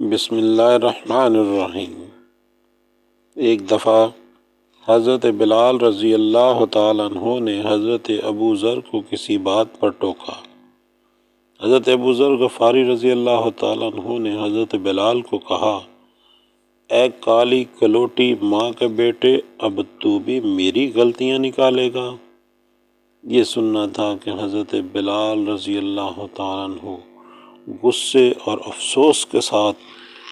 بسم اللہ الرحمن الرحیم۔ ایک دفعہ حضرت بلال رضی اللہ تعالیٰ عنہ نے حضرت ابو ذر کو کسی بات پر ٹوکا۔ حضرت ابو ذر غفاری رضی اللہ تعالیٰ عنہ نے حضرت بلال کو کہا، اے کالی کلوٹی ماں کے بیٹے، اب تو بھی میری غلطیاں نکالے گا؟ یہ سننا تھا کہ حضرت بلال رضی اللہ تعالیٰ عنہ غصے اور افسوس کے ساتھ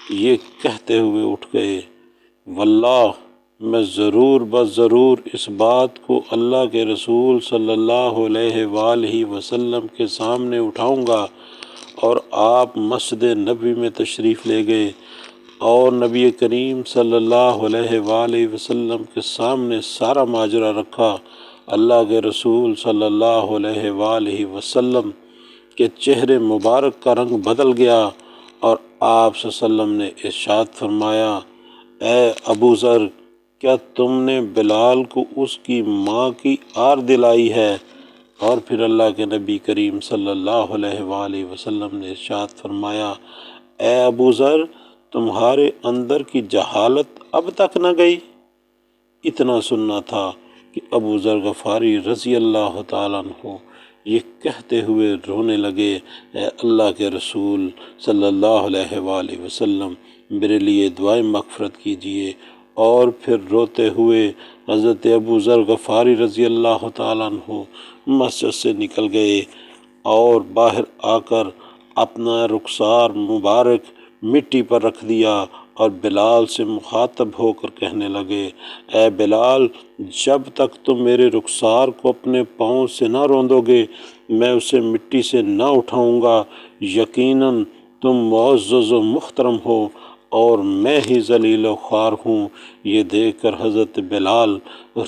یہ کہتے ہوئے اٹھ گئے، واللہ میں ضرور ضرور اس بات کو اللہ کے رسول صلی اللہ علیہ وآلہ وسلم کے سامنے اٹھاؤں گا۔ اور آپ مسجد نبوی میں تشریف لے گئے اور نبی کریم صلی اللہ علیہ وآلہ وسلم کے سامنے سارا ماجرا رکھا۔ اللہ کے رسول صلی اللہ علیہ وآلہ وسلم کے چہرے مبارک کا رنگ بدل گیا اور آپ صلی اللہ علیہ وسلم نے ارشاد فرمایا، اے ابو ذر، کیا تم نے بلال کو اس کی ماں کی آر دلائی ہے؟ اور پھر اللہ کے نبی کریم صلی اللہ علیہ وآلہ وسلم نے ارشاد فرمایا، اے ابو ذر، تمہارے اندر کی جہالت اب تک نہ گئی؟ اتنا سننا تھا کہ ابو ذر غفاری رضی اللہ تعالیٰ عنہ یہ کہتے ہوئے رونے لگے، اے اللہ کے رسول صلی اللہ علیہ وآلہ وسلم، میرے لیے دعائیں مغفرت کیجیے۔ اور پھر روتے ہوئے حضرت ابو ذر غفاری رضی اللہ تعالیٰ عنہ مسجد سے نکل گئے اور باہر آ کر اپنا رخسار مبارک مٹی پر رکھ دیا اور بلال سے مخاطب ہو کر کہنے لگے، اے بلال، جب تک تم میرے رخسار کو اپنے پاؤں سے نہ روندو گے میں اسے مٹی سے نہ اٹھاؤں گا۔ یقیناً تم معزز و محترم ہو اور میں ہی ذلیل و خوار ہوں۔ یہ دیکھ کر حضرت بلال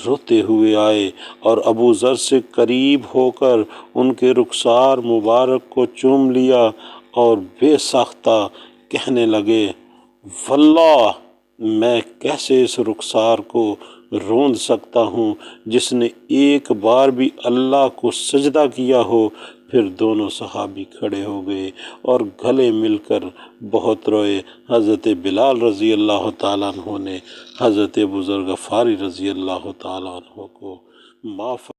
روتے ہوئے آئے اور ابو ذر سے قریب ہو کر ان کے رخسار مبارک کو چوم لیا اور بے ساختہ کہنے لگے، واللہ میں کیسے اس رخسار کو روند سکتا ہوں جس نے ایک بار بھی اللہ کو سجدہ کیا ہو۔ پھر دونوں صحابی کھڑے ہو گئے اور گلے مل کر بہت روئے۔ حضرت بلال رضی اللہ تعالیٰ عنہ نے حضرت ابو ذر غفاری رضی اللہ تعالیٰ عنہ کو معاف